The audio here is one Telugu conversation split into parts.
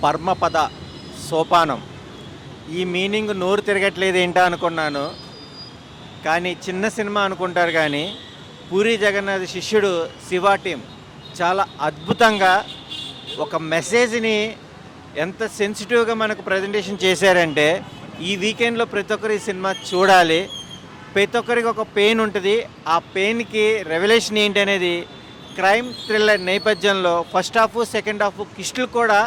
పరమపద సోపానం. ఈ మీనింగ్ నోరు తిరగట్లేదు ఏంటా అనుకున్నాను, కానీ చిన్న సినిమా అనుకుంటారు కానీ పూరి జగన్నాథ్ శిష్యుడు శివ టీం చాలా అద్భుతంగా ఒక మెసేజ్ని ఎంత సెన్సిటివ్గా మనకు ప్రజెంటేషన్ చేశారంటే ఈ వీకెండ్లో ప్రతి ఒక్కరు ఈ సినిమా చూడాలి. ప్రతి ఒక్కరికి ఒక పెయిన్ ఉంటుంది, ఆ పెయిన్కి రెవల్యూషన్ ఏంటి అనేది క్రైమ్ థ్రిల్లర్ నేపథ్యంలో ఫస్ట్ హాఫ్ సెకండ్ హాఫ్ కిస్టులు కూడా.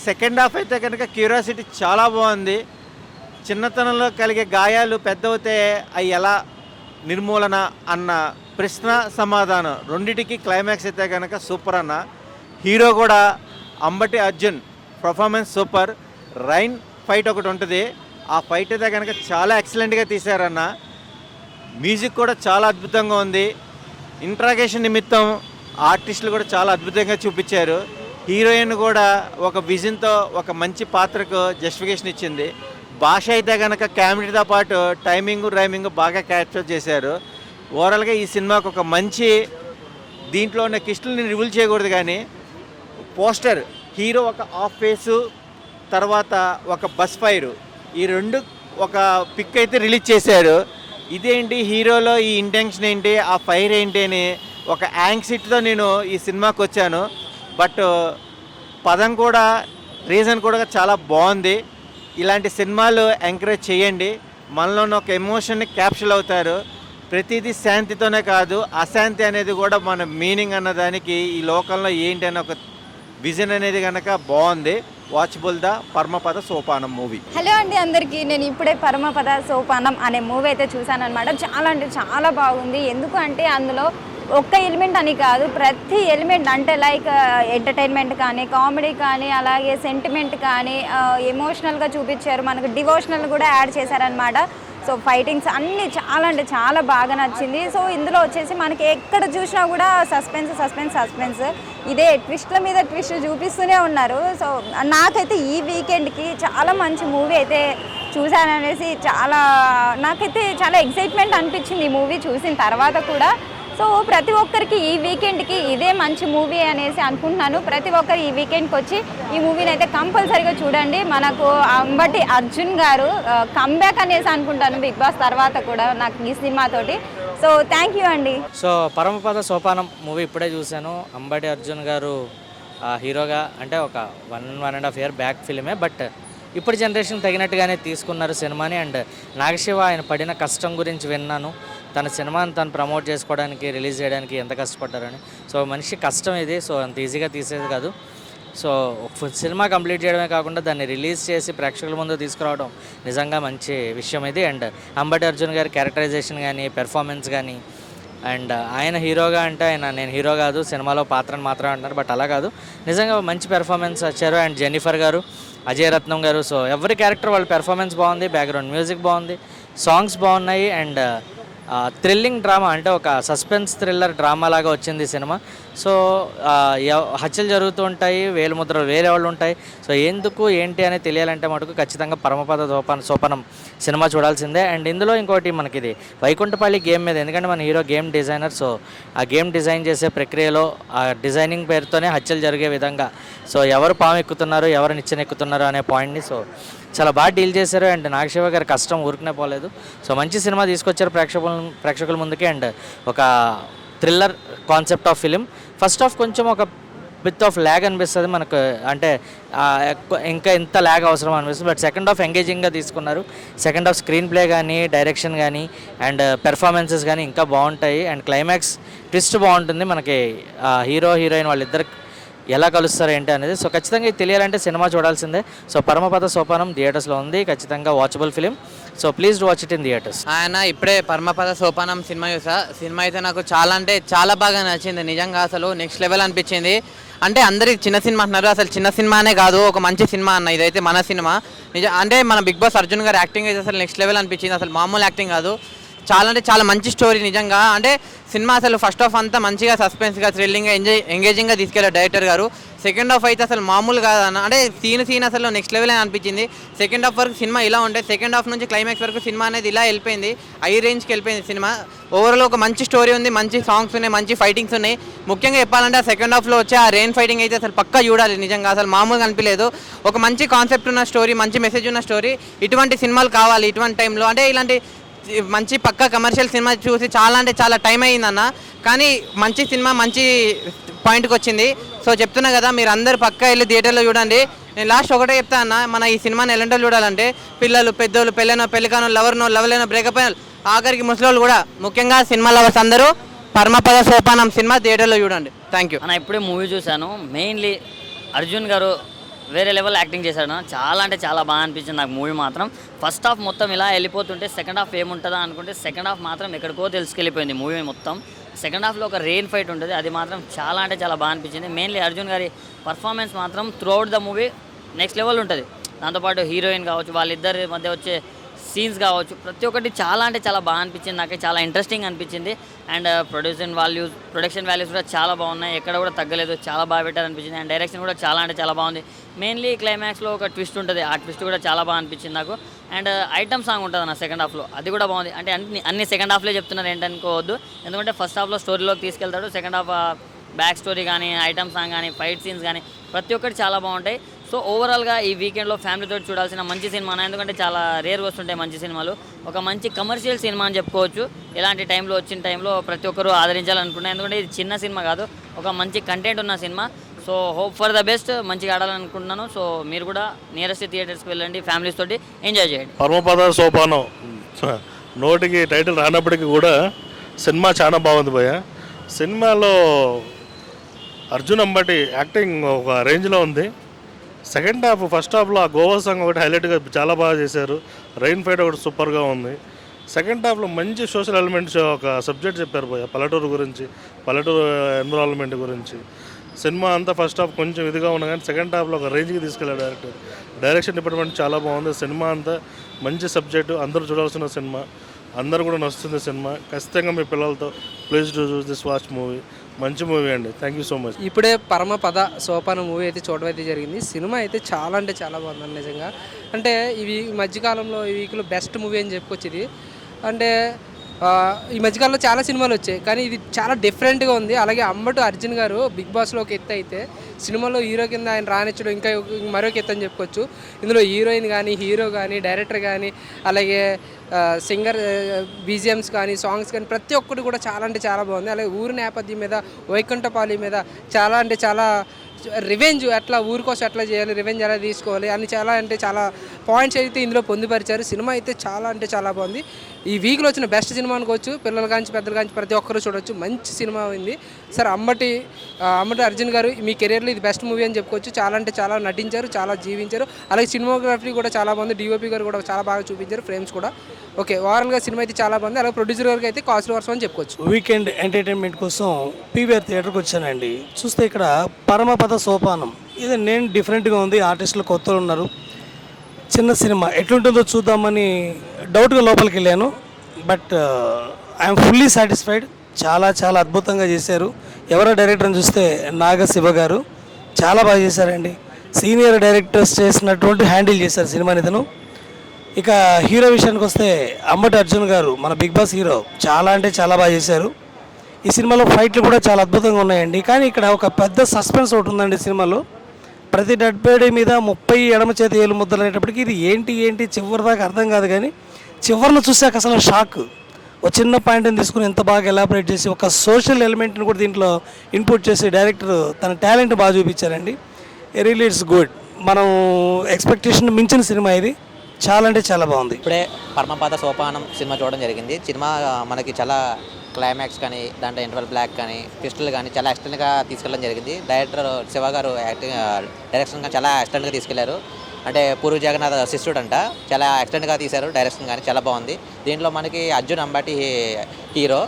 సెకండ్ హాఫ్ అయితే కనుక క్యూరియాసిటీ చాలా బాగుంది. చిన్నతనంలో కలిగే గాయాలు పెద్దవుతే అవి ఎలా నిర్మూలన అన్న ప్రశ్న సమాధానం రెండిటికి క్లైమాక్స్ అయితే కనుక సూపర్ అన్న. హీరో కూడా Ambati Arjun performance super. Rain fight ఒకటి ఉంటుంది, ఆ ఫైట్ అయితే కనుక చాలా ఎక్సలెంట్గా తీశారన్న. మ్యూజిక్ కూడా చాలా అద్భుతంగా ఉంది. ఇంట్రాగేషన్ నిమిత్తం ఆర్టిస్టులు కూడా చాలా అద్భుతంగా చూపించారు. హీరోయిన్ కూడా ఒక విజన్తో ఒక మంచి పాత్రకు జస్టిఫికేషన్ ఇచ్చింది. భాష అయితే కనుక కామెడీతో పాటు టైమింగ్ రైమింగ్ బాగా క్యాప్చర్ చేశారు. ఓవరాల్గా ఈ సినిమాకు ఒక మంచి, దీంట్లో ఉన్న కిస్టులని రివీల్ చేయకూడదు కానీ పోస్టర్ హీరో ఒక హాఫ్ ఫేసు తర్వాత ఒక బస్ ఫైరు, ఈ రెండు ఒక పిక్ అయితే రిలీజ్ చేశారు. ఇదేంటి హీరోలో ఈ ఇంటెన్షన్ ఏంటి, ఆ ఫైర్ ఏంటి అని ఒక యాంగ్సిటీతో నేను ఈ సినిమాకి వచ్చాను. బట్ పదం కూడా రీజన్ కూడా చాలా బాగుంది. ఇలాంటి సినిమాలు ఎంకరేజ్ చేయండి, మనలో ఒక ఎమోషన్ని క్యాప్చర్ అవుతారు. ప్రతిదీ శాంతితోనే కాదు, అశాంతి అనేది కూడా మన మీనింగ్ అన్నదానికి ఈ లోకంలో ఏంటి అనే ఒక విజన్ అనేది కనుక బాగుంది. Watchable the Paramapada Sopanam movie. Hello అండి అందరికీ, నేను ఇప్పుడే పరమపద సోపానం అనే మూవీ అయితే చూశాను అనమాట. చాలా అంటే చాలా బాగుంది. ఎందుకు అంటే అందులో ఒక్క ఎలిమెంట్ అని కాదు, ప్రతి ఎలిమెంట్ అంటే లైక్ ఎంటర్టైన్మెంట్ కానీ, కామెడీ కానీ, అలాగే సెంటిమెంట్ కానీ, ఎమోషనల్గా చూపించారు. మనకు డివోషనల్ కూడా యాడ్ చేశారనమాట. సో ఫైటింగ్స్ అన్నీ చాలా అంటే చాలా బాగా నచ్చింది. సో ఇందులో వచ్చేసి మనకి ఎక్కడ చూసినా కూడా సస్పెన్స్ సస్పెన్స్ సస్పెన్స్, ఇదే ట్విస్ట్ల మీద ట్విస్ట్ చూపిస్తూనే ఉన్నారు. సో నాకైతే ఈ వీకెండ్కి చాలా మంచి మూవీ అయితే చూశాననేసి నాకైతే చాలా ఎక్సైట్మెంట్ అనిపించింది ఈ మూవీ చూసిన తర్వాత కూడా. సో ప్రతి ఒక్కరికి ఈ వీకెండ్కి ఇదే మంచి మూవీ అనేసి అనుకుంటున్నాను. ప్రతి ఒక్కరు ఈ వీకెండ్కి వచ్చి ఈ మూవీని అయితే కంపల్సరీగా చూడండి. మనకు అంబటి అర్జున్ గారు కమ్బ్యాక్ అనేసి అనుకుంటాను బిగ్ బాస్ తర్వాత కూడా నాకు ఈ సినిమాతోటి. సో థ్యాంక్ యూ అండి. సో పరమపద సోపానం మూవీ ఇప్పుడే చూశాను. అంబటి అర్జున్ గారు హీరోగా, అంటే ఒక 1.5 year బ్యాక్ ఫిలిమే, బట్ ఇప్పుడు జనరేషన్ తగినట్టుగానే తీసుకున్నారు సినిమాని. అండ్ నాగశివ ఆయన పడిన కష్టం గురించి విన్నాను. తన సినిమాని తను ప్రమోట్ చేసుకోవడానికి, రిలీజ్ చేయడానికి ఎంత కష్టపడ్డారని. సో మనిషి కష్టం ఇది, సో అంత ఈజీగా తీసేది కాదు. సో సినిమా కంప్లీట్ చేయడమే కాకుండా దాన్ని రిలీజ్ చేసి ప్రేక్షకుల ముందు తీసుకురావడం నిజంగా మంచి విషయం ఇది. అండ్ అంబటి అర్జున్ గారి క్యారెక్టరైజేషన్ కానీ, పెర్ఫార్మెన్స్ కానీ, అండ్ ఆయన హీరోగా అంటే నేను హీరో కాదు సినిమాలో పాత్రను మాత్రమే అంటున్నారు, బట్ అలా కాదు, నిజంగా మంచి పెర్ఫార్మెన్స్ వచ్చారు. అండ్ జెన్నిఫర్ గారు, అజయ్ రత్నం గారు, సో ఎవరి క్యారెక్టర్ వాళ్ళ పెర్ఫార్మెన్స్ బాగుంది, బ్యాక్గ్రౌండ్ మ్యూజిక్ బాగుంది, సాంగ్స్ బాగున్నాయి. అండ్ థ్రిల్లింగ్ డ్రామా, అంటే ఒక సస్పెన్స్ థ్రిల్లర్ డ్రామా లాగా వచ్చింది సినిమా. సో హత్యలు జరుగుతూ ఉంటాయి, వేలుముద్రలు వేరే వాళ్ళు ఉంటాయి. సో ఎందుకు ఏంటి అని తెలియాలంటే మటుకు ఖచ్చితంగా పరమపద సోపానం సినిమా చూడాల్సిందే. అండ్ ఇందులో ఇంకోటి మనకి ఇది వైకుంఠపల్లి గేమ్ మీద, ఎందుకంటే మన హీరో గేమ్ డిజైనర్. సో ఆ గేమ్ డిజైన్ చేసే ప్రక్రియలో ఆ డిజైనింగ్ పేరుతోనే హత్యలు జరిగే విధంగా, సో ఎవరు పాము ఎక్కుతున్నారు, ఎవరు నిచ్చెన ఎక్కుతున్నారు అనే పాయింట్ని సో చాలా బాగా డీల్ చేశారు. అండ్ నాగశివ గారి కష్టం ఊరికనే పోలేదు. సో మంచి సినిమా తీసుకొచ్చారు ప్రేక్షకుల ముందుకి. అండ్ ఒక thriller concept of film. First half కొంచెం ఒక బిత్ ఆఫ్ ల్యాగ్ అనిపిస్తుంది మనకు, అంటే ఇంకా ఇంత ల్యాగ్ అవసరం అనిపిస్తుంది. బట్ సెకండ్ హాఫ్ ఎంగేజింగ్గా తీసుకున్నారు. సెకండ్ హాఫ్ స్క్రీన్ ప్లే కానీ, డైరెక్షన్ కానీ, అండ్ పెర్ఫార్మెన్సెస్ కానీ ఇంకా బాగుంటాయి. అండ్ క్లైమాక్స్ ట్విస్ట్ బాగుంటుంది. మనకి హీరో హీరోయిన్ వాళ్ళిద్దరు ఎలా కలుస్తారు ఏంటి అనేది. సో ఖచ్చితంగా ఇది తెలియాలంటే సినిమా చూడాల్సిందే. సో పరమపద సోపానం థియేటర్స్లో ఉంది, ఖచ్చితంగా watchable film. So please watch it in theatres. ఆయన ఇప్పుడే పరమపద సోపానం సినిమా చూసా. సినిమా అయితే నాకు చాలా అంటే చాలా బాగా నచ్చింది. నిజంగా అసలు నెక్స్ట్ లెవెల్ అనిపించింది. అంటే అందరికి చిన్న సినిమా అంటున్నారు, అసలు చిన్న సినిమానే కాదు, ఒక మంచి సినిమా అన్న. ఇదైతే మన సినిమా అంటే మన బిగ్ బాస్ అర్జున్ గారు యాక్టింగ్ అయితే అసలు నెక్స్ట్ లెవెల్ అనిపించింది. అసలు మామూలు యాక్టింగ్ కాదు, చాలా అంటే చాలా మంచి స్టోరీ నిజంగా. అంటే సినిమా అసలు ఫస్ట్ హాఫ్ అంతా మంచిగా సస్పెన్స్గా థ్రిల్లింగ్గా ఎంగేజింగ్గా తీసుకెళ్ళారు డైరెక్టర్ గారు. సెకండ్ హాఫ్ అయితే అసలు మామూలు కాదన్న, అంటే సీన్ అసలు నెక్స్ట్ లెవెల్ అని అనిపించింది. సెకండ్ హాఫ్ వరకు సినిమా ఇలా ఉంటే సెకండ్ హాఫ్ నుంచి క్లైమాక్స్ వరకు సినిమా అనేది ఇలా వెళ్ళిపోయింది, హై రేంజ్కి వెళ్ళిపోయింది సినిమా. ఓవరాల్ ఒక మంచి స్టోరీ ఉంది, మంచి సాంగ్స్ ఉన్నాయి, మంచి ఫైటింగ్స్ ఉన్నాయి. ముఖ్యంగా చెప్పాలంటే ఆ సెకండ్ హాఫ్లో వచ్చే ఆ రెయిన్ ఫైటింగ్ అయితే అసలు పక్కా చూడాలి నిజంగా, అసలు మామూలుగా అనిపించలేదు. ఒక మంచి కాన్సెప్ట్ ఉన్న స్టోరీ, మంచి మెసేజ్ ఉన్న స్టోరీ. ఇటువంటి సినిమాలు కావాలి ఇటువంటి టైంలో. అంటే ఇలాంటి మంచి పక్కా కమర్షియల్ సినిమా చూసి చాలా అంటే చాలా టైం అయ్యిందన్న, కానీ మంచి సినిమా మంచి పాయింట్కి వచ్చింది. సో చెప్తున్నా కదా, మీరు అందరు పక్కా వెళ్ళి థియేటర్లో చూడండి. నేను లాస్ట్ ఒకటే చెప్తా అన్న, మన ఈ సినిమాని ఎలాంటి చూడాలంటే పిల్లలు, పెద్దోళ్ళు, పెళ్ళికానో, లవర్లేనో, బ్రేకప్ అయిన, ఆఖరికి ముసలోళ్ళు కూడా, ముఖ్యంగా సినిమా లవర్స్ అందరూ పరమపద సోపానం సినిమా థియేటర్లో చూడండి. థ్యాంక్ యూ అన్న. ఇప్పుడే మూవీ చూశాను. మెయిన్లీ అర్జున్ గారు వేరే లెవెల్ యాక్టింగ్ చేశాడు. చాలా అంటే చాలా బాగా అనిపించింది నాకు మూవీ మాత్రం. ఫస్ట్ హాఫ్ మొత్తం ఇలా వెళ్ళిపోతుంటే సెకండ్ హాఫ్ ఏముంటుందా అనుకుంటే సెకండ్ హాఫ్ మాత్రం ఎక్కడికో తెలుసుకెళ్ళిపోయింది మూవీ మొత్తం. సెకండ్ హాఫ్లో ఒక రెయిన్ ఫైట్ ఉంటుంది, అది మాత్రం చాలా అంటే చాలా బాగా అనిపించింది. మెయిన్లీ అర్జున్ గారి పర్ఫార్మెన్స్ మాత్రం through out the movie next level ఉంటుంది. దాంతోపాటు హీరోయిన్ కావచ్చు, వాళ్ళిద్దరి మధ్య వచ్చే సీన్స్ కావచ్చు, ప్రతి ఒక్కటి చాలా అంటే చాలా బాగా అనిపించింది. నాకే చాలా ఇంట్రెస్టింగ్ అనిపించింది. అండ్ ప్రొడక్షన్ వాల్యూస్ కూడా చాలా బాగున్నాయి, ఎక్కడ కూడా తగ్గలేదు, చాలా బాగా పెట్టారు అనిపించింది. అండ్ డైరెక్షన్ కూడా చాలా అంటే చాలా బాగుంది. మెయిన్లీ క్లైమాక్స్లో ఒక ట్విస్ట్ ఉంటుంది, ఆ ట్విస్ట్ కూడా చాలా బాగా అనిపించింది నాకు. అండ్ ఐటమ్ సాంగ్ ఉంటుంది నా సెకండ్ హాఫ్లో, అది కూడా బాగుంది. అంటే అన్ని సెకండ్ హాఫ్లో చెప్తున్నారు ఏంటనుకోవద్దు, ఎందుకంటే ఫస్ట్ హాఫ్లో స్టోరీలోకి తీసుకెళ్తాడు, సెకండ్ హాఫ్ బ్యాక్ స్టోరీ కానీ, ఐటమ్ సాంగ్ కానీ, ఫైట్ సీన్స్ కానీ ప్రతి ఒక్కటి చాలా బాగుంటాయి. సో ఓవరాల్గా ఈ వీకెండ్లో ఫ్యామిలీతో చూడాల్సిన మంచి సినిమా, ఎందుకంటే చాలా రేర్గా వస్తుంటాయి మంచి సినిమాలు. ఒక మంచి కమర్షియల్ సినిమా అని చెప్పుకోవచ్చు. ఇలాంటి టైంలో వచ్చిన టైంలో ప్రతి ఒక్కరూ ఆదరించాలనుకుంటున్నాను, ఎందుకంటే ఇది చిన్న సినిమా కాదు, ఒక మంచి కంటెంట్ ఉన్న cinema. So hope for the best, మంచిగా ఆడాలనుకుంటున్నాను. సో మీరు కూడా నియరెస్ట్ థియేటర్స్కి వెళ్ళండి, ఫ్యామిలీస్ తోటి ఎంజాయ్ చేయండి. పరమపద సోపానం నోటికి టైటిల్ రానప్పటికీ కూడా సినిమా చాలా బాగుంది భయ్య. సినిమాలో అర్జున్ అంబటి యాక్టింగ్ ఒక రేంజ్లో ఉంది. సెకండ్ హాఫ్ ఫస్ట్ హాఫ్లో ఆ గోవా సాంగ్ ఒకటి హైలైట్గా చాలా బాగా చేశారు, రెయిన్ ఫైట్ ఒకటి సూపర్గా ఉంది. సెకండ్ హాఫ్లో మంచి సోషల్ ఎలిమెంట్స్ ఒక సబ్జెక్ట్ చెప్పారు భయ్య, పల్లెటూరు గురించి, పల్లెటూరు ఎన్విరాన్మెంట్ గురించి. సినిమా అంతా ఫస్ట్ హాఫ్ కొంచెం ఇదిగా ఉన్నా కానీ సెకండ్ హాఫ్లో ఒక రేంజ్కి తీసుకెళ్ళాడు డైరెక్టర్. డైరెక్షన్ డిపార్ట్మెంట్ చాలా బాగుంది. సినిమా అంతా మంచి సబ్జెక్టు, అందరూ చూడాల్సిన సినిమా, అందరూ కూడా నచ్చుతుంది సినిమా. ఖచ్చితంగా మీ పిల్లలతో please to choose this watch movie. మంచి మూవీ అండి. Thank you so much. ఇప్పుడే పరమపద సోపానం మూవీ అయితే చూడడం అయితే జరిగింది. సినిమా అయితే చాలా అంటే చాలా బాగుందండి నిజంగా. అంటే ఇవి మధ్యకాలంలో ఈ వీక్లో బెస్ట్ మూవీ అని చెప్పుకోవచ్చు ఇది. అంటే ఈ మధ్యకాలంలో చాలా సినిమాలు వచ్చాయి, కానీ ఇది చాలా డిఫరెంట్గా ఉంది. అలాగే అంబటి అర్జున్ గారు బిగ్ బాస్లో ఒక ఎత్తు అయితే సినిమాలో హీరో కింద ఆయన రానిచ్చడం ఇంకా మరొక ఎత్తు అని చెప్పుకోవచ్చు. ఇందులో హీరోయిన్ కానీ, హీరో కానీ, డైరెక్టర్ కానీ, అలాగే సింగర్ బీజిఎమ్స్ కానీ, సాంగ్స్ కానీ ప్రతి ఒక్కటి కూడా చాలా అంటే చాలా బాగుంది. అలాగే ఊరి నేపథ్యం మీద, వైకుంఠపాలి మీద చాలా అంటే చాలా రివెంజ్ ఎట్లా ఊరి కోసం ఎట్లా చేయాలి, రివెంజ్ ఎలా తీసుకోవాలి అని చాలా అంటే చాలా పాయింట్స్ అయితే ఇందులో పొందుపరిచారు. సినిమా అయితే చాలా అంటే చాలా బాగుంది. ఈ వీక్లో వచ్చిన బెస్ట్ సినిమా అనుకోవచ్చు. పిల్లల కాంచి పెద్దల కాంచి ప్రతి ఒక్కరు చూడవచ్చు. మంచి సినిమా అయింది సార్. అంబటి అర్జున్ గారు మీ కెరీర్లో ఇది బెస్ట్ మూవీ అని చెప్పుకోవచ్చు. చాలా అంటే చాలా నటించారు, చాలా జీవించారు. అలాగే సినిమాగ్రఫీ కూడా చాలా బాగుంది. డిఓపి గారు కూడా చాలా బాగా చూపించారు, ఫ్రేమ్స్ కూడా. ఓకే, ఓవరాల్గా సినిమా అయితే చాలా బాగుంది. అలాగే ప్రొడ్యూసర్ గారికి అయితే కాస్ట్లీ వర్షం అని చెప్పుకోవచ్చు. వీకెండ్ ఎంటర్టైన్మెంట్ కోసం పీవీఆర్ థియేటర్కి వచ్చానండి. చూస్తే ఇక్కడ పరమపద సోపానం ఇది నేను డిఫరెంట్గా ఉంది, ఆర్టిస్టులు కొత్తలు ఉన్నారు, చిన్న సినిమా ఎట్లుంటుందో చూద్దామని డౌట్గా లోపలికి వెళ్ళాను. But I'm fully satisfied. చాలా చాలా అద్భుతంగా చేశారు. ఎవరో డైరెక్టర్ని చూస్తే నాగశివ గారు చాలా బాగా చేశారండి. సీనియర్ డైరెక్టర్స్ చేసినటువంటి హ్యాండిల్ చేశారు సినిమాని ఇతను. ఇక హీరో విషయానికి వస్తే అంబటి అర్జున్ గారు మన బిగ్ బాస్ హీరో చాలా అంటే చాలా బాగా చేశారు. ఈ సినిమాలో ఫైట్లు కూడా చాలా అద్భుతంగా ఉన్నాయండి. కానీ ఇక్కడ ఒక పెద్ద సస్పెన్స్ ఒకటి ఉందండి సినిమాలో. ప్రతి డెడ్ బాడీ మీద 30 ఎడమ చేతి ఏలు ముద్దలు అనేటప్పటికి ఇది ఏంటి చివరి దాకా అర్థం కాదు. కానీ చివరిలో చూసాక అసలు షాక్. ఒక చిన్న పాయింట్ని తీసుకుని ఎంత బాగా ఎలాబరేట్ చేసి ఒక సోషల్ ఎలిమెంట్ని కూడా దీంట్లో ఇన్పుట్ చేసి డైరెక్టర్ తన టాలెంట్ బాగా చూపించారండి. Really it's good. మనం ఎక్స్పెక్టేషన్ మించిన సినిమా ఇది. చాలా అంటే చాలా బాగుంది. ఇప్పుడే పరమపద సోపానం సినిమా చూడడం జరిగింది. సినిమా మనకి చాలా క్లైమాక్స్ కానీ, దాంట్లో ఇంటర్వల్ బ్లాక్ కానీ, ట్విస్టులు కానీ చాలా ఎక్స్టెంట్గా తీసుకెళ్ళడం జరిగింది. డైరెక్టర్ శివ గారు డైరెక్షన్ కానీ చాలా ఎక్స్టెంట్గా తీసుకెళ్లారు. అంటే పూరి జగన్నాథ్ శిష్యుడు అంట, చాలా ఎక్స్టెంట్గా తీశారు. డైరెక్షన్ కానీ చాలా బాగుంది. దీంట్లో మనకి అర్జున్ అంబటి హీరో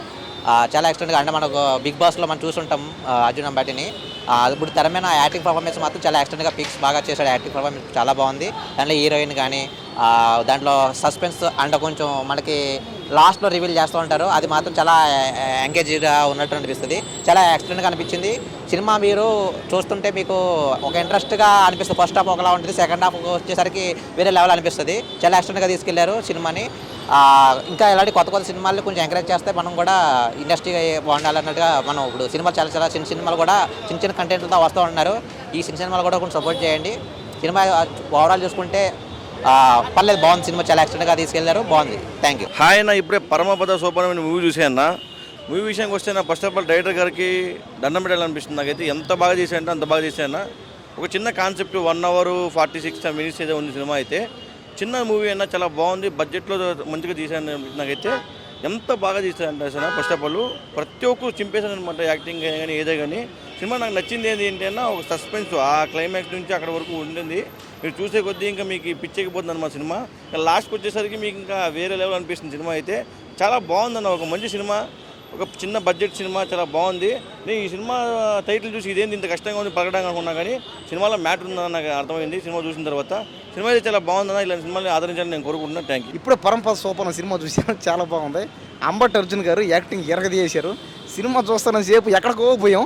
చాలా ఎక్స్టెంట్గా, అంటే మనకు బిగ్ బాస్లో మనం చూసుంటాం అర్జున్ అంబటిని. ఇప్పుడు తెర మీద యాక్టింగ్ పర్ఫార్మెన్స్ మాత్రం చాలా ఎక్స్టెంట్గా పిక్స్ బాగా చేశాడు. యాక్టింగ్ పర్ఫార్మెన్స్ చాలా బాగుంది. దాంట్లో హీరోయిన్ కానీ, దాంట్లో సస్పెన్స్ అండ్ కొంచెం మనకి లాస్ట్లో రివీల్ చేస్తూ ఉంటారు. అది మాత్రం చాలా ఎంగేజ్గా ఉన్నట్టు అనిపిస్తుంది. చాలా ఎక్సలెంట్గా అనిపించింది సినిమా. మీరు చూస్తుంటే మీకు ఒక ఇంట్రెస్ట్గా అనిపిస్తుంది. ఫస్ట్ హాఫ్ ఒకలా ఉంటుంది, సెకండ్ హాఫ్ వచ్చేసరికి వేరే లెవెల్ అనిపిస్తుంది. చాలా ఎక్సలెంట్గా తీసుకెళ్లారు సినిమాని. ఇంకా ఇలాంటి కొత్త కొత్త సినిమాలు కొంచెం ఎంకరేజ్ చేస్తే మనం కూడా ఇండస్ట్రీ బాగుండాలన్నట్టుగా మనం ఇప్పుడు సినిమాలు చాలా చిన్న సినిమాలు కూడా చిన్న కంటెంట్లతో వస్తూ ఉన్నారు. ఈ చిన్న సినిమాలు కూడా కొంచెం సపోర్ట్ చేయండి. సినిమా ఓవరాల్ చూసుకుంటే పర్లేదు, బాగుంది సినిమా. చాలా ఎక్సలెంట్గా తీసుకెళ్లారు, బాగుంది. Thank you. హాయ్ అన్న, ఇప్పుడే పరమపద సోపానం మూవీ చూసాను. మూవీ విషయానికి వస్తే నా ఫస్ట్ ఆఫ్ ఆల్ డైరెక్టర్ గారికి దండం పెట్టాలనిపిస్తుంది. నాకైతే ఎంత బాగా చేశానంటే అంత బాగా చేశాను. ఒక చిన్న కాన్సెప్ట్ 1 hour 46 minutes ఏదో ఉంది సినిమా. అయితే చిన్న మూవీ అయినా చాలా బాగుంది, బడ్జెట్లో మంచిగా తీశాను. నాకైతే ఎంత బాగా తీశానంటే అసలు ఫస్ట్ ఆఫ్ ఆల్ ప్రతి ఒక్కరు చింపేశాను అనమాట. యాక్టింగ్ కానీ ఏదో కానీ సినిమా నాకు నచ్చింది ఏంటి అన్నా ఒక సస్పెన్స్. ఆ క్లైమాక్స్ నుంచి అక్కడ వరకు ఉంటుంది. మీరు చూసే కొద్దీ ఇంకా మీకు పిచ్చెక్కిపోతుంది అన్నమాట సినిమా. లాస్ట్కి వచ్చేసరికి మీకు ఇంకా వేరే లెవెల్ అనిపిస్తుంది సినిమా. అయితే చాలా బాగుందన్న, ఒక మంచి సినిమా, ఒక చిన్న బడ్జెట్ సినిమా, చాలా బాగుంది. నేను ఈ సినిమా టైటిల్ చూసి ఇదేంటి ఇంత కష్టంగా ఉంది పలకడానికి అనుకున్నా, కానీ సినిమాలో మ్యాటర్ ఉందని నాకు అర్థమైంది సినిమా చూసిన తర్వాత. సినిమా అయితే చాలా బాగుందన్న, ఇలాంటి సినిమాని ఆదరించాలని నేను కోరుకుంటున్నాను. Thank you. ఇప్పుడు పరమపద సోపానం సినిమా చూసాను, చాలా బాగుంది. అంబటి అర్జున్ గారు యాక్టింగ్ ఎరగదీశారు. సినిమా చూస్తున్న సేపు ఎక్కడికో పోయాం.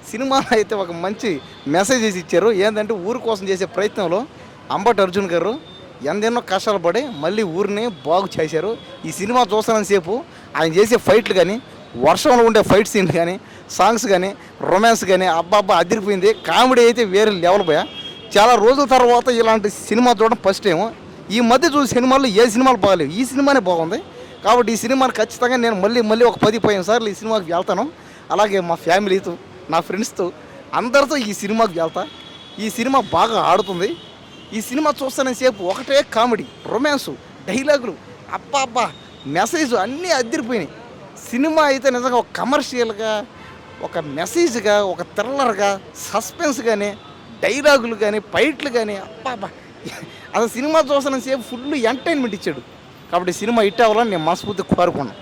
సినిమాలో అయితే ఒక మంచి మెసేజెస్ ఇచ్చారు. ఏంటంటే ఊరి కోసం చేసే ప్రయత్నంలో అంబటి అర్జున్ గారు ఎందెన్నో కష్టాలు పడి మళ్ళీ ఊరిని బాగు చేశారు. ఈ సినిమా చూస్తున్నంతసేపు ఆయన చేసే ఫైట్లు కానీ, వర్షంలో ఉండే ఫైట్ సీన్ కానీ, సాంగ్స్ కానీ, రొమాన్స్ కానీ అబ్బాబ్బా అదిరిపోయింది. కామెడీ అయితే వేరే లెవెల్ పోయా. చాలా రోజుల తర్వాత ఇలాంటి సినిమా చూడడం ఫస్ట్ టైం. ఈ మధ్య చూసే సినిమాల్లో ఏ సినిమాలు బాగలేవు, ఈ సినిమానే బాగుంది. కాబట్టి ఈ సినిమాని ఖచ్చితంగా నేను మళ్ళీ ఒక 10-15 సార్లు ఈ సినిమాకి వెళ్తాను. అలాగే మా ఫ్యామిలీతో, నా ఫ్రెండ్స్తో అందరితో ఈ సినిమాకి వెళ్తా. ఈ సినిమా బాగా ఆడుతుంది. ఈ సినిమా చూస్తున్నంతసేపు ఒకటే కామెడీ, రొమాన్సు, డైలాగులు, అబ్బా మెసేజ్ అన్నీ అదిరిపోయినాయి. సినిమా అయితే నిజంగా ఒక కమర్షియల్గా, ఒక మెసేజ్గా, ఒక థ్రిల్లర్గా, సస్పెన్స్ కానీ, డైలాగులు కానీ, ఫైట్లు కానీ అబ్బా అసలు సినిమా చూస్తున్నంతసేపు ఫుల్ ఎంటర్టైన్మెంట్ ఇచ్చాడు. కాబట్టి సినిమా హిట్ అవ్వాలని నేను మనస్ఫూర్తిగా కోరుకున్నాను.